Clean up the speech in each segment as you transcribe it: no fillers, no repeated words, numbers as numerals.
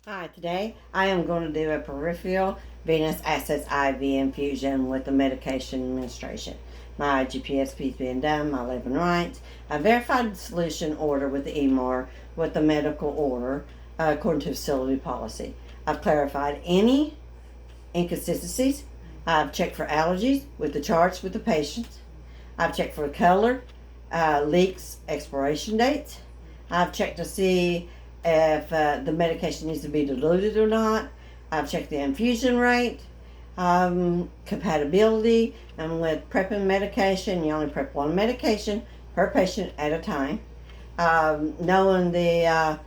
Hi, today I am going to do a peripheral venous access IV infusion with the medication administration. My GPSP is being done, my left and right. I verified the solution order with the EMR with the medical order according to facility policy. I've clarified any inconsistencies. I've checked for allergies with the charts with the patients. I've checked for color, leaks, expiration dates. I've checked to see if the medication needs to be diluted or not. I've checked the infusion rate, compatibility, and with prepping medication, you only prep one medication per patient at a time. Knowing the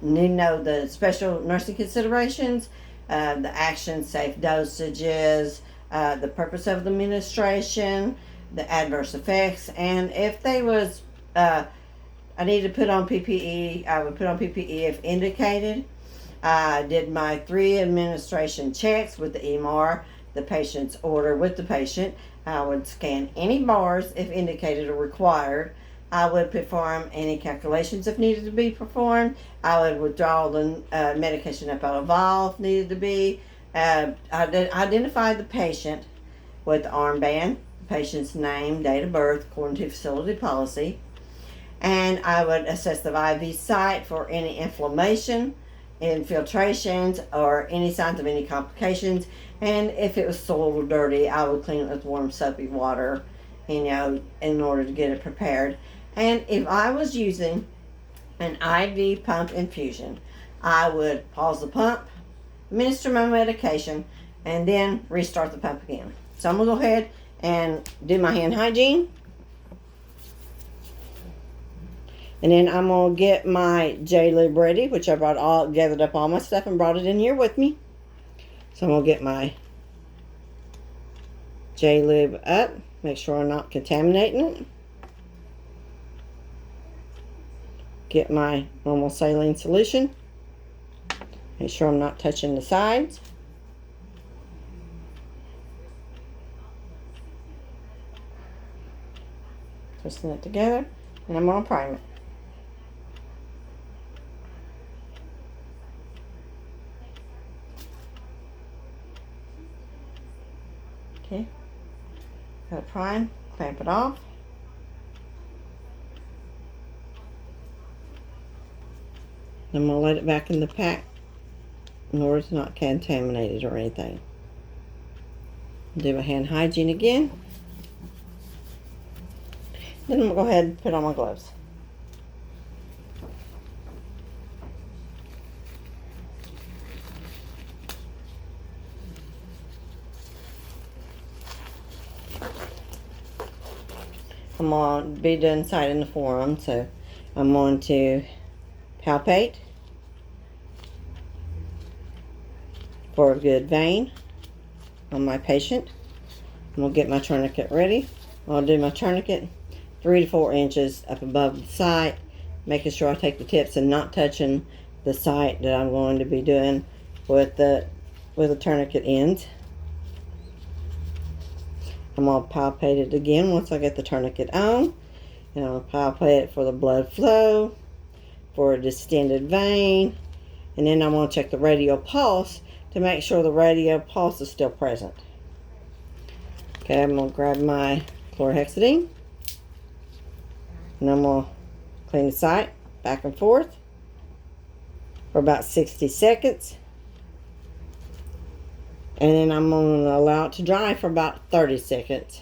the special nursing considerations, the action, safe dosages, the purpose of the administration, the adverse effects, and if they was I need to put on PPE, I would put on PPE if indicated. I did my 3 administration checks with the EMR, the patient's order with the patient. I would scan any bars if indicated or required. I would perform any calculations if needed to be performed. I would withdraw the medication up out of vial if needed to be. Identify the patient with the armband, the patient's name, date of birth, according to facility policy. And I would assess the IV site for any inflammation, infiltrations, or any signs of any complications. And if it was soiled or dirty, I would clean it with warm soapy water, in order to get it prepared. And if I was using an IV pump infusion, I would pause the pump, administer my medication, and then restart the pump again. So I'm going to go ahead and do my hand hygiene. And then I'm going to get my J-Lube ready, which I gathered up all my stuff and brought it in here with me. So I'm going to get my J-Lube up. Make sure I'm not contaminating it. Get my normal saline solution. Make sure I'm not touching the sides. Twisting it together. And I'm going to prime it. Okay, got it prime, clamp it off. I'm going to let it back in the pack in order to not contaminate it or anything. Do my hand hygiene again. Then I'm going to go ahead and put on my gloves. I'm going to be done side in the forearm, so I'm going to palpate for a good vein on my patient. I'm going to get my tourniquet ready. I'll do my tourniquet 3 to 4 inches up above the site, making sure I take the tips and not touching the site that I'm going to be doing with the tourniquet ends. I'm going to palpate it again once I get the tourniquet on. And I'll palpate it for the blood flow, for a distended vein. And then I'm going to check the radial pulse to make sure the radial pulse is still present. Okay, I'm going to grab my chlorhexidine. And I'm going to clean the site back and forth for about 60 seconds. And then I'm going to allow it to dry for about 30 seconds.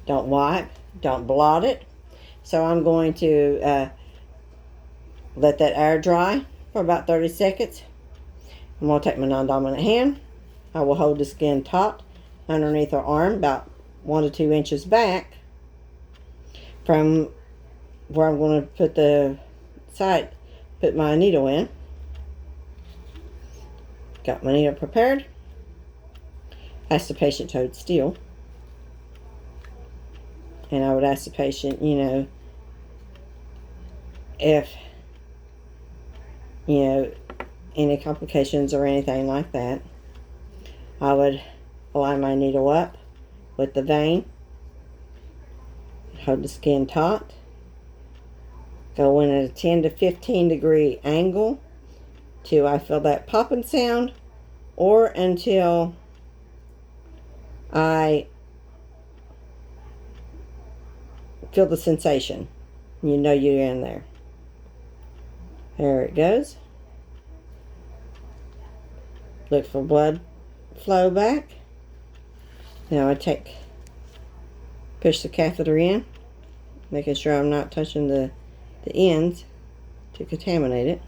Don't wipe, don't blot it. So I'm going to let that air dry for about 30 seconds. I'm going to take my non-dominant hand. I will hold the skin taut underneath our arm about 1 to 2 inches back from where I'm going to put my needle in. Got my needle prepared. Ask the patient to hold still. And I would ask the patient, if, any complications or anything like that. I would line my needle up with the vein, hold the skin taut, go in at a 10 to 15 degree angle till I feel that popping sound or until I feel the sensation. You know you're in there. There it goes. Look for blood flow back. Now I push the catheter in, making sure I'm not touching the ends to contaminate it.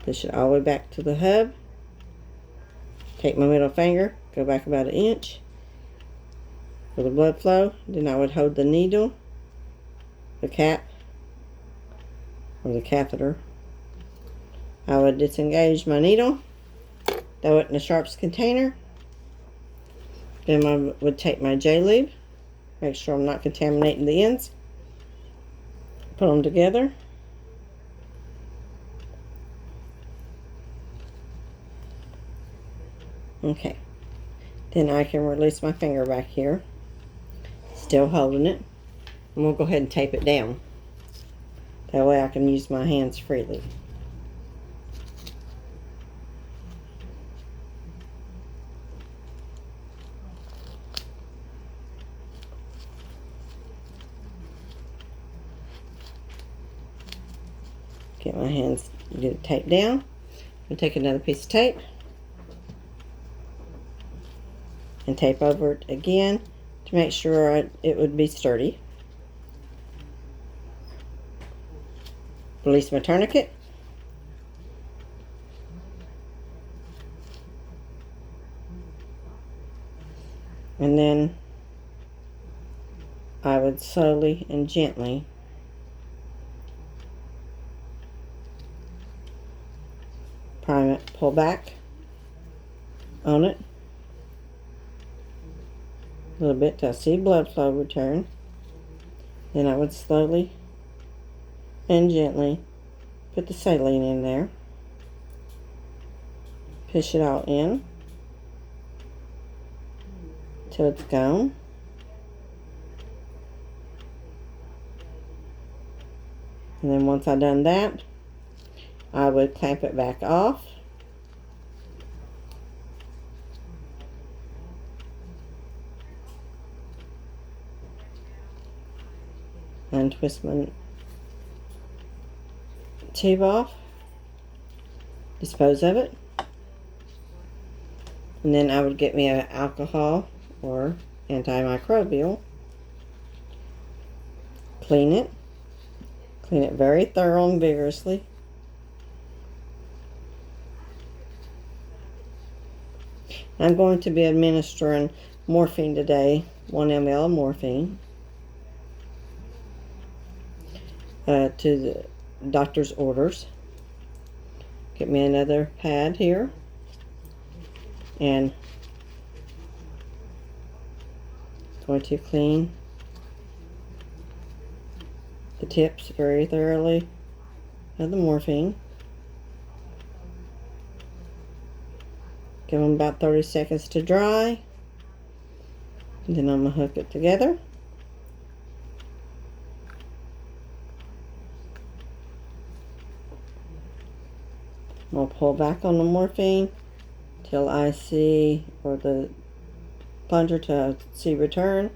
Push it all the way back to the hub. Take my middle finger, go back about 1 inch for the blood flow. Then I would hold the needle, the cap, or the catheter. I would disengage my needle, throw it in the sharps container. Then I would take my J-lube, make sure I'm not contaminating the ends. Put them together. Okay. Then I can release my finger back here, still holding it. I'm going to go ahead and tape it down. That way I can use my hands freely. Get my hands, get it taped down. I'll take another piece of tape and tape over it again to make sure it would be sturdy. Release my tourniquet. And then I would slowly and gently prime it, pull back on it a little bit till I see blood flow return. Then I would slowly and gently put the saline in there, push it all in till it's gone. And then once I've done that, I would clamp it back off. And twist my tube off. Dispose of it. And then I would get me an alcohol or antimicrobial. Clean it. Clean it very thorough and vigorously. I'm going to be administering morphine today, 1 ml of morphine, to the doctor's orders. Get me another pad here, and going to clean the tips very thoroughly of the morphine. Give them about 30 seconds to dry. And then I'm going to hook it together. I'll pull back on the morphine till I see, or the plunger till I see return.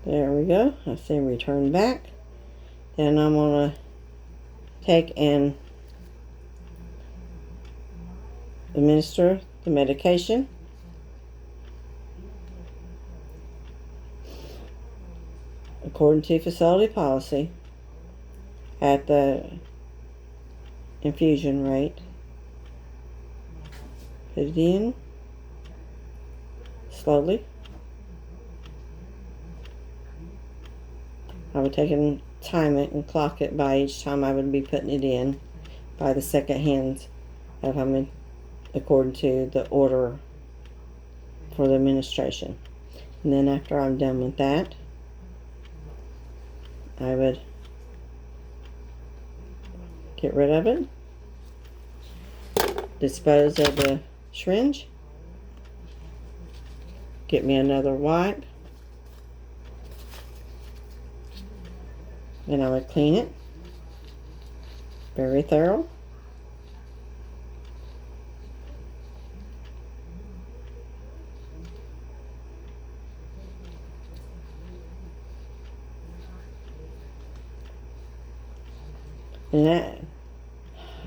There we go. I see return back. Then I'm going to take and administer the medication. According to facility policy, at the infusion rate. Put it in slowly. I would take and time it and clock it by each time I would be putting it in by the second hands of how many, according to the order for the administration. And then after I'm done with that, I would get rid of it, dispose of the syringe, get me another wipe, then I would clean it, Very thorough. And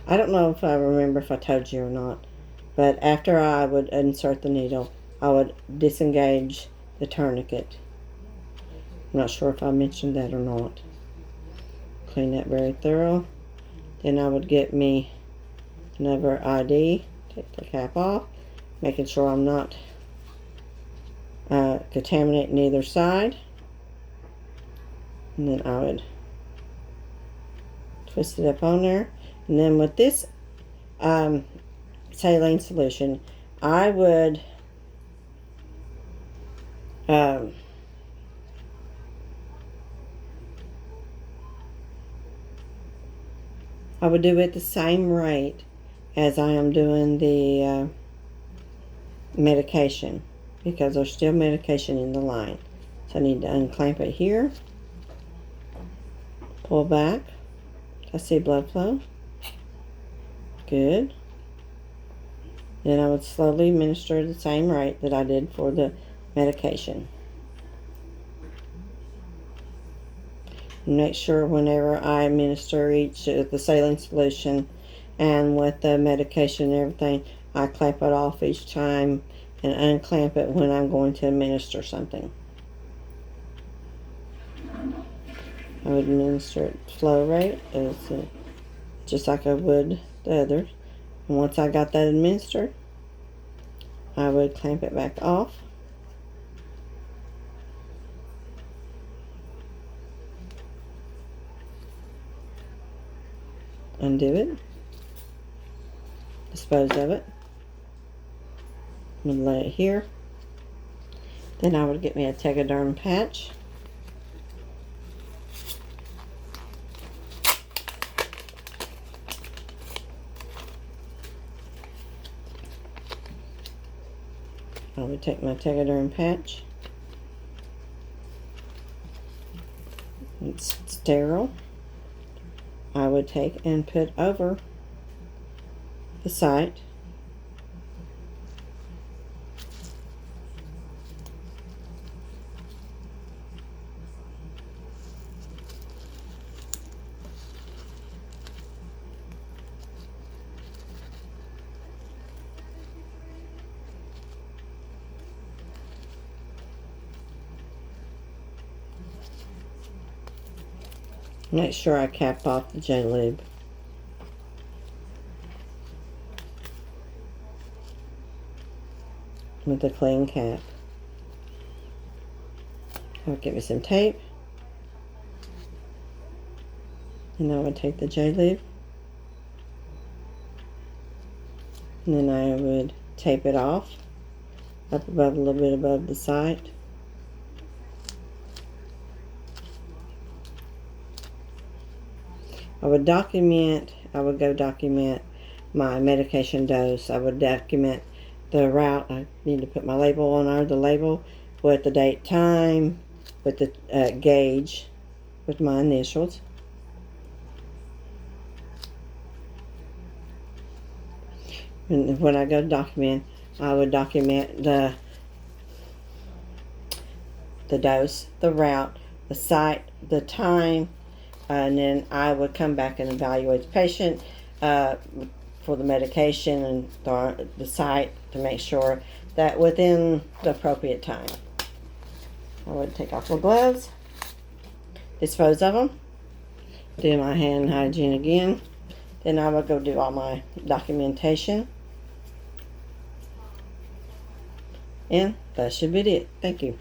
I don't know if I remember if I told you or not, but after I would insert the needle, I would disengage the tourniquet. I'm not sure if I mentioned that or not. Clean that very thorough. Then I would get me another ID, take the cap off, making sure I'm not contaminating either side. And then I would twist it up on there. And then with this saline solution, I would do it the same rate as I am doing the medication, because there's still medication in the line. So I need to unclamp it here, pull back. I see blood flow. Good. Then I would slowly administer the same rate that I did for the medication. Make sure whenever I administer each of the saline solution and with the medication and everything, I clamp it off each time and unclamp it when I'm going to administer something. I would administer it flow rate just like I would the others. And once I got that administered, I would clamp it back off. Undo it. Dispose of it. I'm going to lay it here. Then I would get me a Tegaderm patch. I would take my Tegaderm patch. It's sterile. I would take and put over the site. Make sure I cap off the J-lube. With a clean cap. I'll get me some tape. And I would take the J-lube. And then I would tape it off. Up above, a little bit above the site. I would go document my medication dose. I would document the route. I need to put my label on the label with the date, time, with the gauge, with my initials. And when I go to document, I would document the dose, the route, the site, the time, and then I would come back and evaluate the patient for the medication and the site to make sure that within the appropriate time. I would take off my gloves, dispose of them, do my hand hygiene again. Then I would go do all my documentation. And that should be it. Thank you.